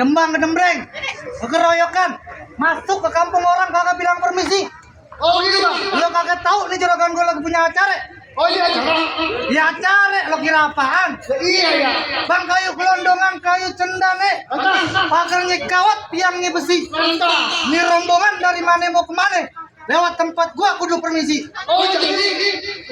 Kembang gedembreng, keroyokan, masuk ke kampung orang kagak bilang permisi. Oh gitu bang. Lo kagak tahu nih juragan gue lagi punya acara. Oh iya acara. Ya acara, lo kira apaan? Iya ya. Bang kayu kelondongan, kayu cendane, pagarnya kawat, tiangnya besi. Mantap. Ini rombongan dari mana mau kemana? Lewat tempat gua kudu permisi. Oh jadi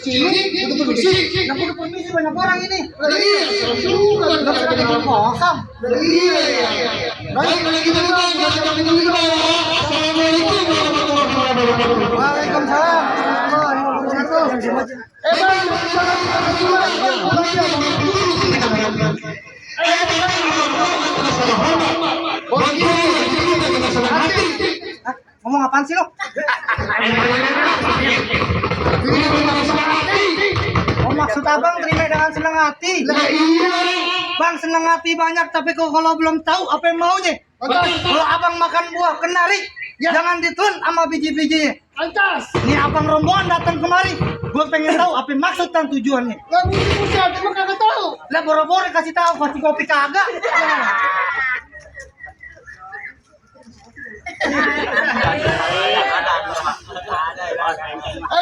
sini untuk permisi. Nah kudu permisi banyak orang ini. Iya. Lo kira jadi kosong. Iya. Baik kalau gitu bang, kita jalan dulu bang. Assalamualaikum warahmatullahi wabarakatuh. Waalaikumsalam. Bang, ngomong apaan sih lo? Oh maksud abang terima dengan senang hati. Bang senang hati banyak tapi kok kalau belum tahu apa yang maunya. Kalau abang makan buah kenari, jangan ditelan sama biji-bijinya. Lantas. Ini abang rombongan datang kemari, gue pengen tahu apa maksud dan tujuannya. Lah buset, emang kagak tahu. Lah boro-boro kasih tahu, kasih kopi kagak.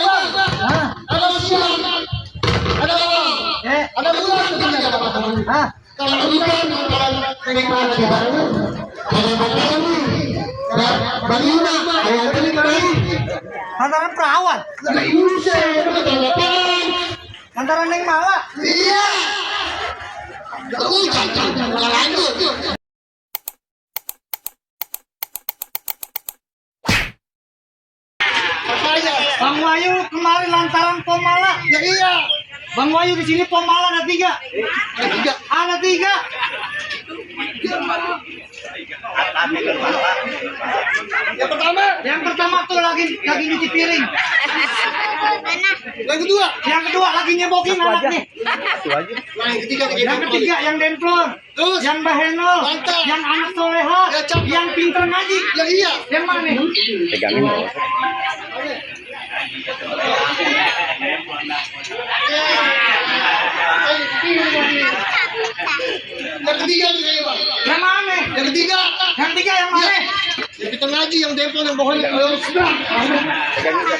Bang, ada siang, ada malam, ada bulan, ada matahari. Hah? Kalau bukan, pengen ada baru, ada matahari, ada balina, ada kelinci. Lantaran perawan, Buset, betul-betul. lantaran neng malah. Iya. Jangan lanjut. Bang Wayu kemarin lantaran Pomala. Ya iya. Bang Wayu di sini Pomala ada 3. Ada 3. Yang pertama tuh lagi nyuci piring. yang kedua lagi nyebokin anaknya. yang ketiga yang demplon. Terus? Yang bahenol. Mantap. Yang anak soleha. Ya, cakep. Yang pinter ngaji. ya iya. Yang mana nih? Pegangin. Yang ketiga juga ya bang. Yang mana? Yang ketiga Yang mana? yang kita ngaji yang demplon yang bohong yang sudah.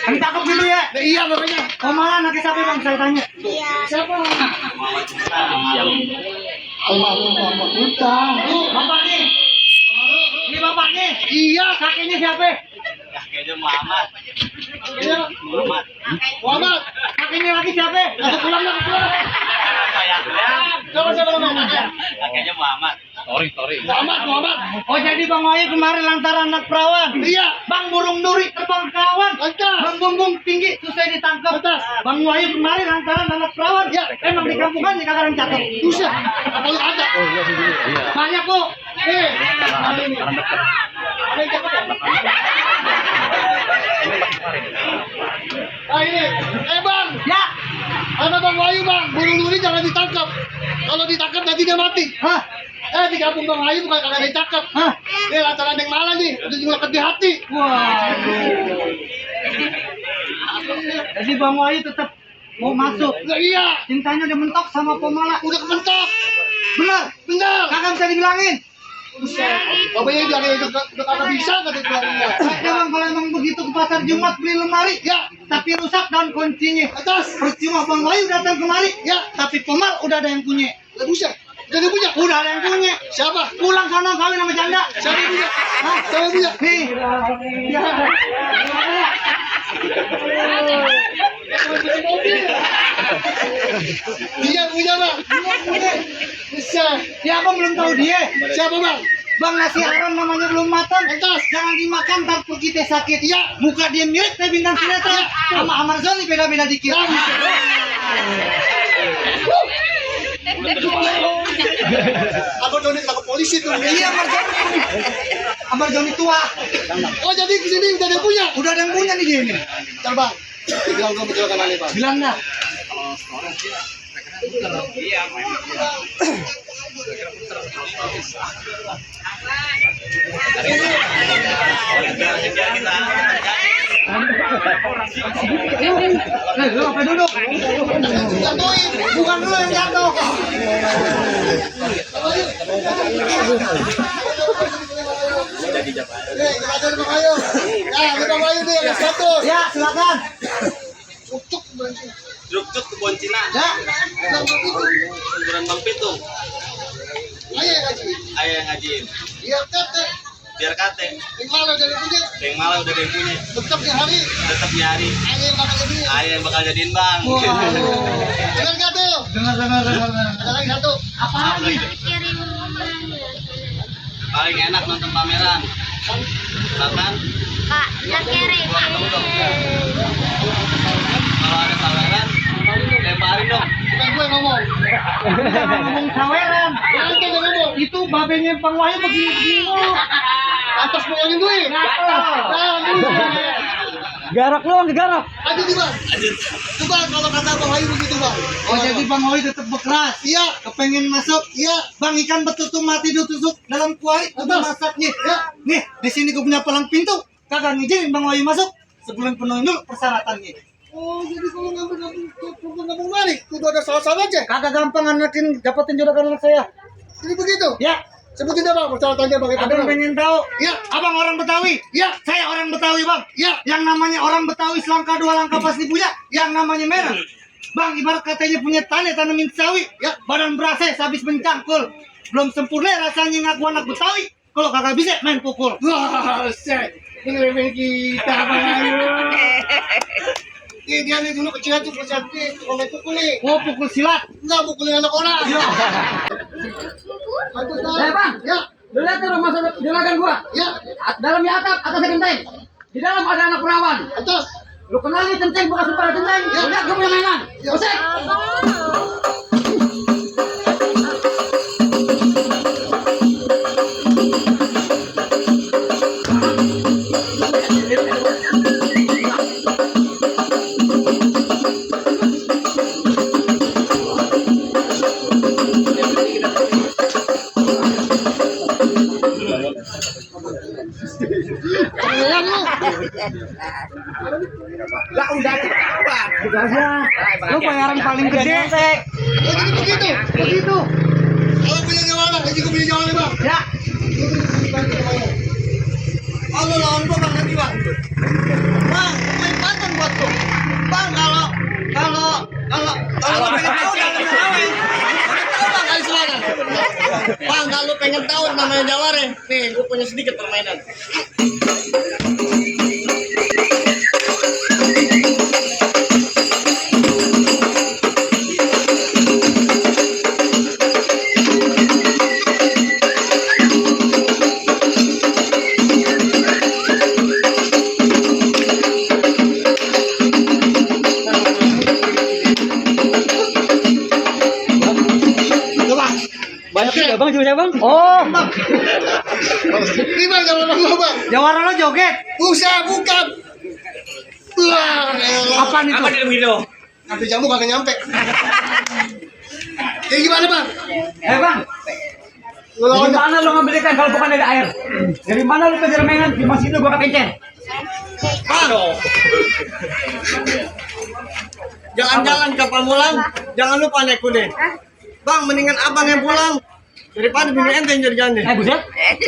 Yang cakep gitu ya? Ya iya makanya. Pomala anaknya siapa bang? Saya tanya. Siapa? Almarhum kita. Bapaknya. Ini bapaknya. Iya. Kakeknya siapa? Kakeknya Muhammad. Iya. Muhammad. Kakeknya lagi siapa? Aku pulang. Siapa namanya? Kakeknya Muhammad. Tori. Muhammad. Oh jadi Bang Wayu kemarin lantaran anak perawan. Iya. Bang burung duri terbang kawan. Lantas. Bang bumbung tinggi susah ditangkap. Lantas. Bang Wayu kemarin lantaran anak perawan. Ya. Emang di kampungan ya kagak ada yang cakep. Buset. Apa lu ada? Banyak kok. Ada ini. Ada yang cakep ya? Ini. Bang. Ya. Ada Bang Wayu bang. Burung duri jangan ditangkap. Kalau ditangkap nanti dia mati. Hah? Di kampung Bang Wayu bukan kagak ditangkap. Hah? Lantaran yang malah nih. Udah ngelekat di hati. Waduh. Jadi Bang Wayu tetap mau masuk. Nah, iya. Cintanya udah mentok sama Pomala. Udah kementok. Benar. Kagak bisa dibilangin. Bapaknya udah kagak bisa kata dia. Saya bang kalau emang begitu ke pasar Jumat beli lemari, Ya. tapi rusak daun kuncinya. Atas. Percuma Bang Wayu datang kemari, Ya. tapi Pomal udah ada yang punya. Lah buset. Jadi punya. Udah ada yang punya. Siapa? Pulang sana kawin sama janda. Siapa yang punya? Hah? Siapa yang punya? Nih. Ya. Dia punya bang. Bisa. Ya abang belum tahu dia. Siapa bang? Bang nasi haram namanya belum matang. Atas. Jangan dimakan ntar perut kita sakit. Ya. Muka dia mirip kayak bintang sinetron. Sama Amar Zoni beda-beda dikit. Abang Joni takut polisi tuh. Iya Amar Zoni tua. Oh jadi kesini udah ada yang punya. Udah ada yang punya nih dia ini. Ntar bang. Bilang gue menjelaskan aneh bang. Bilang dah. Lu apa duduk? Jatuhin. Bukan lu yang jatuh. Kita ada Bang Ayu. Ya, kita Bang Ayu nih, ada satu. Ya, silakan. Cuk berhenti. Truk-truk kebun Cina. Ya. Kuburan Bang Pitung. Ayo ngaji. Ayah yang ngajiin. Iya, kate. Biar kate. Yang malah dari punya. Yang malah udah ada yang punya. Tetap di hari. Tetap nyari. Ayo yang bakal jadi. Ayah yang bakal jadiin bang. Dengar gak tuh? Dengar. Ada lagi satu. Apa lagi? Paling enak nonton pameran. Makan. Kak, udah kere. Kalau ada pameran, lemparin dong. Bukan gue ngomong. Jangan ngomong saweran. Jangan tuh ngomong. Itu babenya Bang Wahyu begini. Atas ngomongin gue. Garak lu, garak. Aduh nih bang. Coba kalau kata Bang Ayu begitu bang. Oh, jadi Bang Wahyu tetap berkeras. Iya. Kepengen masuk. Iya. Bang, ikan betutu mati ditusuk dalam kuali udah Atas. masaknya. Ya. Nih, di sini gue punya palang pintu. Kagak ngizinin Bang Wahyu masuk sebelum penuhin dulu persyaratannya. Oh jadi kalau ngomong balik, kudu ada salah-salah aja. Kagak gampang anakin dapetin juragan anak saya. Jadi begitu. Ya, Sebutin apa persyaratannya bang? abang pengen tahu. Ya. Abang orang Betawi. Ya. Saya orang Betawi, Bang. Ya. Yang namanya orang Betawi selangkah dua langkah pasti punya. Yang namanya merah. Bang, ibarat katanya punya tanah tanamin sawi. Ya. Badan berasa habis mencangkul. Belum sempurna rasanya ngaku anak Betawi. Kalau kagak bisa main pukul. Wah, set. Ini remeh kita bang Ayu. Dia nih dulu kecil tuh persyaratnya kalau main pukul nih. Oh, pukul silat. Enggak pukulin anak orang. Ya. Aduh, Bang. Ya. Lu lihat tuh rumah juragan gua. Ya. Dalamnya atap, atasnya genteng. Di dalam ada anak perawan. Atas. Lu kenal nih centeng bekas para centeng? Ya. Lu lihat gua punya mainan. Ya. Musik. Kalian lu. Lah udah aja. Lu bayaran paling gede. Oh jadi begitu. Begitu. Kalau punya nyawa, ini juga punya nyawa bang. Ya. Allah lawan gua bang nanti bang. Bang, main pantun buat gua. Bang kalau pengen tahu namanya Jawa. Tahu bang kali semangat. Bang kalau pengen tahu namanya Jawa nih gua punya sedikit permainan. Banyak juga Bang, juga Bang. Oh, Ini bang jangan bang bang. Jawara lo joget. Bukan. Wah, Apa nih tuh? Di video. nanti jamu kagak nyampe. Jadi gimana bang? Bang. Lu lawan Dari mana lu ngambil ikan kalau bukan dari air? Dari mana lu kejar mainan? Di masjid lu gua kepencet. jalan-jalan ke Pamulang, jangan lupa naik kuda. Bang, mendingan abang yang pulang daripada bini ente yang jadi janda. Buset.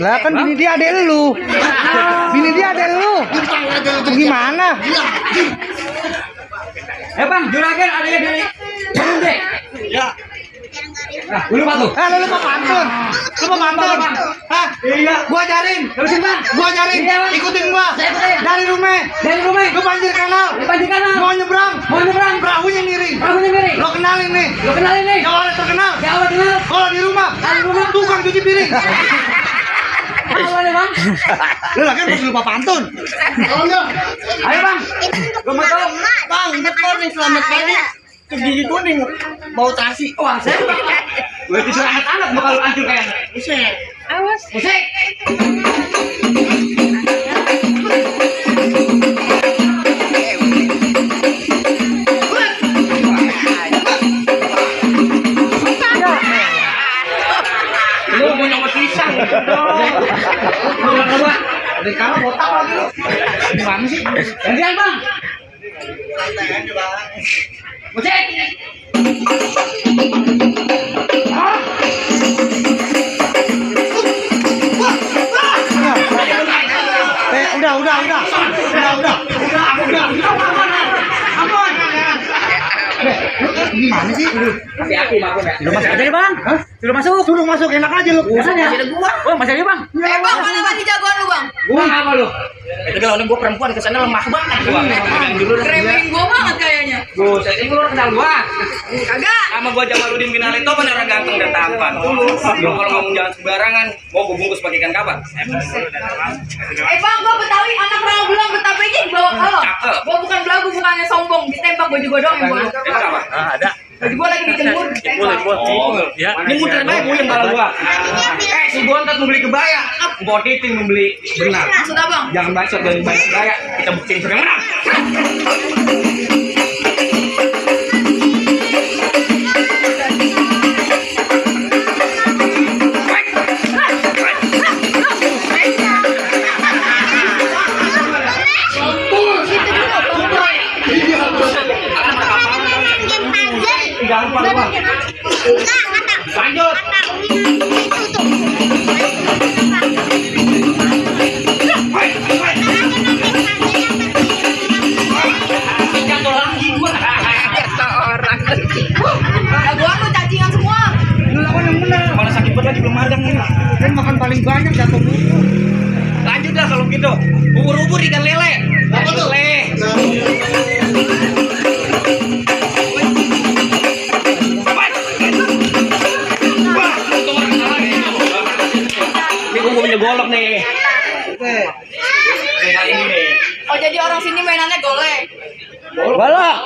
Lah kan bini dia adek lu. Bini dia adek lu. Gimana? Bang, juragan adanya dari Bunde. Ya. Nah, lu lupa tuh. Lu lupa pantun. Lu mau pantun? Hah? Iya. Gua ajarin. Terusin Bang. Gua ajarin. Iya, Bang. Ikutin gua. Saya ikutin. Dari rumah. Dari rumah. Lu banjir kanal. Di panji kanan. Mau nyebrang. Mau nyebrang. Perahunya miring. Perahunya miring. Lo kenalin nih. Lu kenalin nih. Yang orang terkenal. Ya Allah kenal. Kalau di rumah. Di rumah. Tukang cuci piring. Apa nih Bang? Lu lagi harus lupa pantun. Oh enggak. Ayo Bang. Gua mau tahu. Bang, good morning, selamat pagi. Ke gigi kuning, bau terasi. Wah, saya. Gue disuruh anak-anak bakal lu hancur kayak. Buset. Awas. Musik. Lu mau nyopot pisang. Lu kedua. Dari kamu botak lagi lu. Gimana sih? Gantian Bang. Musik. Gimana sih? Hati-hati Bang. Sudah masuk aja nih Bang. Sudah masuk. Suruh masuk enak aja lu. Urusan ya. Oh, masih aja Bang. Bang, mana lagi jagoan lu, Bang? Gua apa lu? Itu kalau gua perempuan ke sana lemah banget gua. Remehin gua banget kayaknya. Buset, ini lu kenal gua. Kagak. Sama gua Jamaludin bin Ali itu benar ganteng dan tampan. Lu kalau ngomong jangan sembarangan, mau gua bungkus pakai ikan kapan? Bang, gua Betawi, anak rawa belang Betapenya dibawa ke lo. Cakep. Gua bukan belagu, bukannya sombong. Ditembak baju gua doang yang gua. Itu apa? Ada. Baju gua lagi dijemur. ditembak. Oh, ya. Ini muter aja puyeng kalau gua. Si Bontot mau beli kebaya. Mbok Titin mau beli benar. Maksud abang? Jangan bacot dari beli kebaya. Kita buktiin siapa yang menang. Jangan lupa. Lanjut. Jagoan lu cacingan semua. Lu lawan yang menang. Mana sakit banget lagi belum magang ini. Dan makan paling banyak jatuh dulu. Lanjut dah kalau gitu. Ubur-ubur ikan lele. Apa tuh? Lele. Wah, itu orang salah nih. Ini gua mau punya golok nih. Oke. Kayak ini nih. Oh, jadi orang sini mainannya golek. Golok.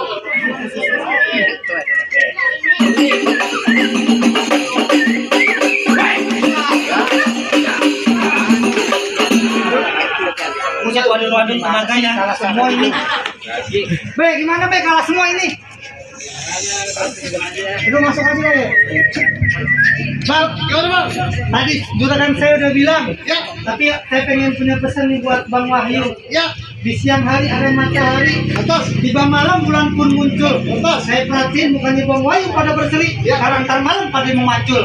Buset wadon-wadon tenaganya. Kalah semua ini. Be, gimana Be? Kalah semua ini. Lu masuk aja ya. Bang, Gimana bang? tadi juragan saya udah bilang, Ya, tapi saya pengen punya pesan nih buat Bang Wahyu. ya. Di siang hari ada matahari, Atas. tiba malam bulan pun muncul. Saya perhatiin bukannya Bang Wahyu pada berseri, Ya. sekarang ntar malam pada memacul.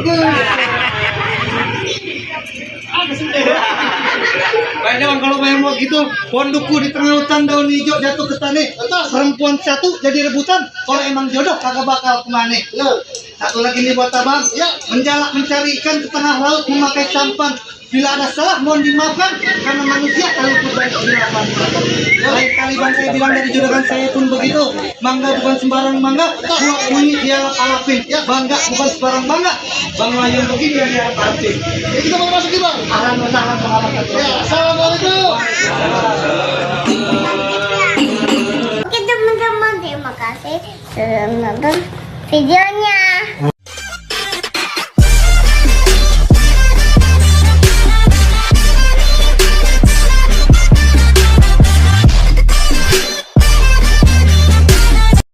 Kayaknya Bang kalau main mau gitu, pohon duku di tengah hutan daun hijau jatuh ke tanah. Atas. Perempuan satu jadi rebutan, kalau emang jodoh kagak bakal kemana. Ya. Satu lagi nih buat abang, Ya. menjalak mencari ikan ke tengah laut memakai sampan. Bila ada salah mohon dimaafkan karena manusia kalau berbaik dilakukan. Lain kali bang saya bilang dari juragan saya pun begitu. Mangga bukan sembarang mangga, buah bunyi dia alapin. Ya bangga bukan sembarang bangga. Bang Wahyu begini yang dia alapin. Jadi kita mau masuk bang. Ahlan wa sahlan pengamat. Ya, assalamualaikum. Oke teman-teman, terima kasih sudah menonton videonya.